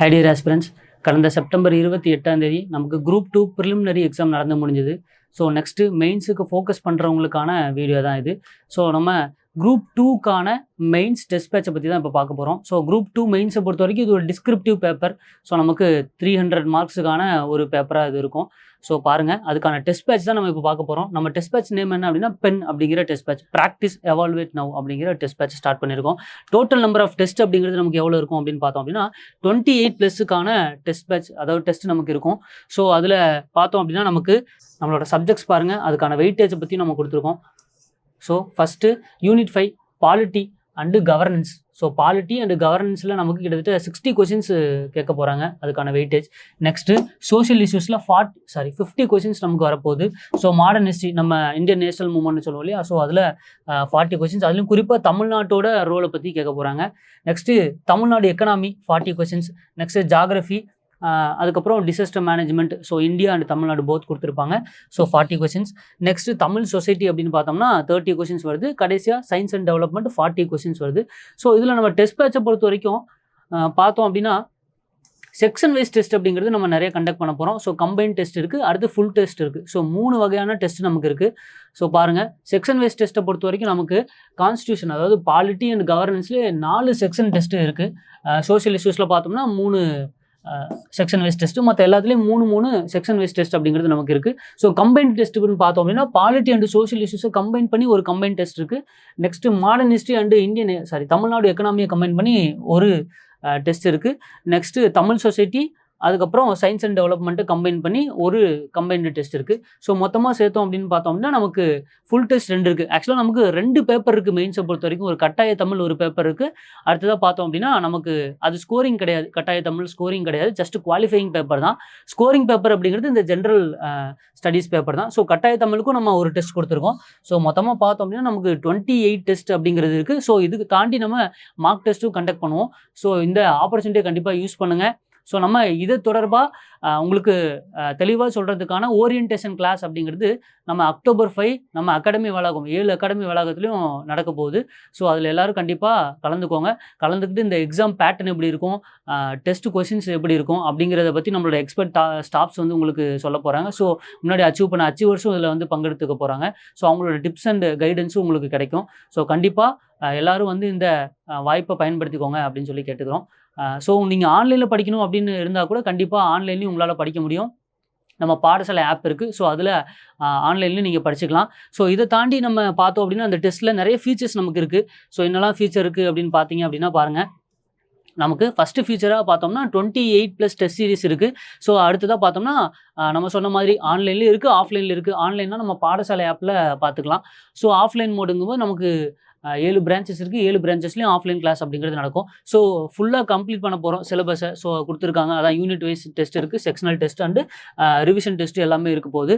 Hi dear aspirants, கடந்த September 28 நமக்கு group 2 preliminary exam நடந்து முடிஞ்சது. ஸோ நெக்ஸ்ட்டு மெயின்ஸுக்கு ஃபோக்கஸ் பண்ணுறவங்களுக்கான வீடியோ தான் இது. ஸோ நம்ம குரூப் 2க்கான மெயின்ஸ் டெஸ்ட் பேட்சை பற்றி தான் இப்போ பார்க்க போகிறோம். ஸோ குரூப் 2 மெயின்ஸை பொறுத்த வரைக்கும் இது ஒரு டிஸ்கிரிப்டிவ் பேப்பர். ஸோ நமக்கு 300 மார்க்ஸுக்கான ஒரு பேப்பராக இது இருக்கும். ஸோ பாருங்கள், அதுக்கான டெஸ்ட் பேட்ச் தான் நம்ம இப்போ பார்க்க போகிறோம். நம்ம டெஸ்ட் பேட்ச் நேம் என்ன அப்படின்னா பென் அப்படிங்கிற test batch, practice evaluate now அப்படிங்கிற டெஸ்ட் பேட்ச் ஸ்டார்ட் பண்ணியிருக்கோம். டோட்டல் நம்பர் ஆஃப் டெஸ்ட் அப்படிங்கிறது நமக்கு எவ்வளோ இருக்கும் அப்படின்னு பார்த்தோம் அப்படின்னா 28+க்கான டெஸ்ட் பேட்ச், அதாவது டெஸ்ட் நமக்கு இருக்கும். ஸோ அதில் பார்த்தோம் அப்படின்னா நமக்கு நம்மளோட சப்ஜெக்ட்ஸ் பாருங்கள், அதுக்கான வெயிட்டேஜை பற்றி நம்ம கொடுத்துருக்கோம். So first unit 5 polity and governance. So polity and கவர்னன்ஸில் நமக்கு கிட்டத்தட்ட 60 கொஷின்ஸ் கேட்க போகிறாங்க, அதுக்கான வெயிட்டேஜ். நெக்ஸ்ட்டு சோஷியல் இஷ்யூஸில் 50 கொஷின்ஸ் நமக்கு வரப்போகுது. ஸோ மாடர்ன் ஹிஸ்ட்ரி, நம்ம இந்தியன் நேஷனல் மூவ்மெண்ட்னு சொல்லுவோம் இல்லையா, ஸோ அதில் 40 கொஷின்ஸ், அதுலேயும் குறிப்பாக தமிழ்நாட்டோட ரோலை பற்றி கேட்க போகிறாங்க. Next Tamil Nadu economy 40 questions. Next geography, அதுக்கப்புறம் disaster management, so India and Tamil Nadu both கொடுத்துருப்பாங்க. So 40 questions. Next Tamil society அப்படின்னு பார்த்தோம்னா 30 கொஷின்ஸ் வருது. கடைசியாக சயின்ஸ் அண்ட் டெவலப்மெண்ட் 40 கொஷின்ஸ் வருது. ஸோ இதில் நம்ம டெஸ்ட் பேட்சை பொறுத்த வரைக்கும் பார்த்தோம் அப்படின்னா செக்ஷன் வைஸ் டெஸ்ட் அப்படிங்கிறது நம்ம நிறைய கண்டக்ட் பண்ண போகிறோம். ஸோ கம்பைன் டெஸ்ட் இருக்குது, அடுத்து ஃபுல் டெஸ்ட் இருக்குது. ஸோ 3 வகையான டெஸ்ட் நமக்கு இருக்குது. ஸோ பாருங்கள், செக்ஷன் வைஸ் டெஸ்ட்டை பொறுத்த வரைக்கும் நமக்கு கான்ஸ்டியூஷன், அதாவது பாலிட்டி அண்ட் கவர்னன்ஸ்லேயே 4 செக்ஷன் டெஸ்ட்டு இருக்குது. சோஷியல் இஷ்யூஸில் பார்த்தோம்னா 3 செக்ஷன் வைஸ் டெஸ்ட்டு, மற்ற எல்லாத்துலேயும் 3 செக்ஷன் வைஸ் டெஸ்ட் அப்படிங்கிறது நமக்கு இருக்குது. ஸோ கம்பைன் டெஸ்ட்டுன்னு பார்த்தோம் அப்படின்னா பாலிட்டி அண்ட் சோஷியல் இஷ்யூஸை கம்பைன் பண்ணி ஒரு கம்பைன் டெஸ்ட் இருக்குது. Next modern history and Tamil Nadu எக்கனாமியை கம்பைன் பண்ணி ஒரு டெஸ்ட் இருக்குது. நெக்ஸ்ட்டு தமிழ் சொசைட்டி, அதுக்கப்புறம் சயின்ஸ் அண்ட் டெவலப்மெண்ட்டை கம்பைன் பண்ணி ஒரு கம்பைன்டு டெஸ்ட் இருக்குது. ஸோ மொத்தமாக சேர்த்தோம் அப்படின்னு பார்த்தோம் அப்படின்னா நமக்கு ஃபுல் டெஸ்ட் 2 இருக்குது. ஆக்சுவலாக நமக்கு 2 பேப்பர் இருக்குது மெயின்ஸை பொறுத்த வரைக்கும். ஒரு கட்டாய தமிழ் ஒரு பேப்பர் இருக்குது. அடுத்ததாக பார்த்தோம் அப்படின்னா நமக்கு அது ஸ்கோரிங் கிடையாது, கட்டாய தமிழ் ஸ்கோரிங் கிடையாது, ஜஸ்ட் குவாலிஃபையிங் பேப்பர் தான். ஸ்கோரிங் பேப்பர் அப்படிங்கிறது இந்த ஜென்ரல் ஸ்டடீஸ் பேப்பர் தான். ஸோ கட்டாய தமிழுக்கும் நம்ம ஒரு டெஸ்ட் கொடுத்துருக்கோம். ஸோ மொத்தமாக பார்த்தோம் அப்படின்னா நமக்கு 28 டெஸ்ட் அப்படிங்கிறது இருக்குது. ஸோ இதுக்கு தாண்டி நம்ம மார்க் டெஸ்ட்டும் கண்டக்ட் பண்ணுவோம். ஸோ இந்த ஆப்பர்ச்சுனிட்டியை கண்டிப்பாக யூஸ் பண்ணுங்கள். ஸோ நம்ம இது தொடர்பாக உங்களுக்கு தெளிவாக சொல்கிறதுக்கான ஓரியன்டேஷன் கிளாஸ் அப்படிங்கிறது நம்ம அக்டோபர் 5 நம்ம அகாடமி வளாகம் 7 அகாடமி வளாகத்துலையும் நடக்க போகுது. ஸோ அதில் எல்லோரும் கண்டிப்பாக கலந்துக்கிட்டு இந்த எக்ஸாம் பேட்டர்ன் எப்படி இருக்கும், டெஸ்ட் கொஷின்ஸ் எப்படி இருக்கும் அப்படிங்கிறத பற்றி நம்மளோட எக்ஸ்பர்ட் ஸ்டாஃப்ஸ் வந்து உங்களுக்கு சொல்ல போகிறாங்க. ஸோ முன்னாடி அச்சீவ் பண்ண அச்சீவர்ஸும் இதில் வந்து பங்கெடுத்துக்க போகிறாங்க. ஸோ அவங்களோட டிப்ஸ் அண்ட் கைடன்ஸும் உங்களுக்கு கிடைக்கும். ஸோ கண்டிப்பாக எல்லோரும் வந்து இந்த வாய்ப்பை பயன்படுத்திக்கோங்க அப்படின்னு சொல்லி கேட்டுக்கிறோம். ஸோ நீங்கள் ஆன்லைனில் படிக்கணும் அப்படின்னு இருந்தால் கூட கண்டிப்பாக ஆன்லைன்லேயும் உங்களால் படிக்க முடியும். நம்ம பாடசாலை ஆப் இருக்குது. ஸோ அதில் ஆன்லைன்லேயும் நீங்கள் படிச்சுக்கலாம். ஸோ இதை தாண்டி நம்ம பார்த்தோம் அப்படின்னா அந்த டெஸ்ட்டில் நிறைய ஃபீச்சர்ஸ் நமக்கு இருக்குது. ஸோ என்னெல்லாம் ஃபீச்சர் இருக்குது அப்படின்னு பார்த்தீங்க அப்படின்னா பாருங்கள், நமக்கு ஃபஸ்ட்டு ஃபீச்சராக பார்த்தோம்னா 28+ டெஸ்ட் சீரிஸ் இருக்குது. ஸோ அடுத்ததாக பார்த்தோம்னா நம்ம சொன்ன மாதிரி ஆன்லைன்லேயும் இருக்குது, ஆஃப்லைனில் இருக்குது. ஆன்லைன்னா நம்ம பாடசாலை ஆப்பில் பார்த்துக்கலாம். ஸோ ஆஃப்லைன் மோடுங்கும்போது நமக்கு 7 பிரான்ச்சஸ் இருக்குது. 7 பிரான்ச்சஸ்லேயும் ஆஃப்லைன் கிளாஸ் அப்படிங்கிறது நடக்கும். ஸோ ஃபுல்லாக கம்ப்ளீட் பண்ண போகிறோம் சிலபஸை. ஸோ கொடுத்துருக்காங்க, அதான் யூனிட் வைஸ் டெஸ்ட் இருக்குது, sectional test and revision test எல்லாமே இருக்க போகுது.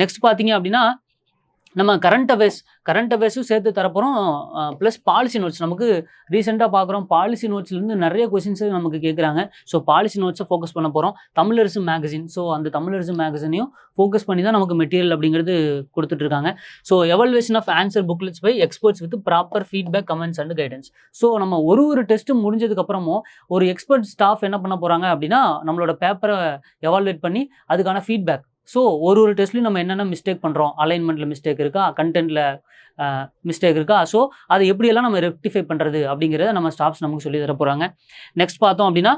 நெக்ஸ்ட் பார்த்தீங்க அப்படின்னா நம்ம கரண்ட் அஃபேர்ஸும் சேர்த்து தரப்போகிறோம். ப்ளஸ் பாலிசி நோட்ஸ் நமக்கு ரீசெண்டாக பார்க்குறோம். பாலிசி நோட்ஸ்லேருந்து நிறைய கொஷின்ஸு நமக்கு கேட்குறாங்க. ஸோ பாலிசி நோட்ஸை ஃபோக்கஸ் பண்ண போகிறோம். தமிழரசு மேகசின், ஸோ அந்த தமிழரசு மேகசினையும் ஃபோக்கஸ் பண்ணி தான் நமக்கு மெட்டீரியல் அப்படிங்கிறது கொடுத்துட்ருக்காங்க. So evaluation of answer booklets by experts with proper feedback, comments and guidance. So நம்ம ஒரு டெஸ்ட்டு முடிஞ்சதுக்கப்புறமும் ஒரு எக்ஸ்பர்ட் ஸ்டாஃப் என்ன பண்ண போகிறாங்க அப்படின்னா நம்மளோட பேப்பரை எவால்வேட் பண்ணி அதுக்கான ஃபீட்பேக். ஸோ ஒரு டெஸ்ட்லையும் நம்ம என்னென்ன மிஸ்டேக் பண்ணுறோம், அலைன்மெண்ட்டில் மிஸ்டேக் இருக்கா, கண்டென்ட்டில் மிஸ்டேக் இருக்கா, ஸோ அதை எப்படியெல்லாம் நம்ம ரெக்டிஃபை பண்ணுறது அப்படிங்கிறத நம்ம ஸ்டாஃப்ஸ் நமக்கு சொல்லி தர போகிறாங்க. நெக்ஸ்ட் பார்த்தோம் அப்படின்னா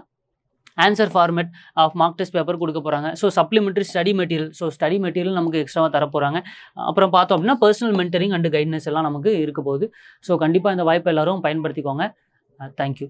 answer format of mark test paper கொடுக்க போகிறாங்க. So supplementary study material, so study material நமக்கு எக்ஸ்ட்ராவாக தர போகிறாங்க. அப்புறம் பார்த்தோம் அப்படின்னா பர்சனல் மென்டரிங் அண்ட் கைட்னஸ் எல்லாம் நமக்கு இருக்க போகுது. ஸோ கண்டிப்பாக இந்த வாய்ப்பை எல்லோரும் பயன்படுத்திக்கோங்க. தேங்க்யூ.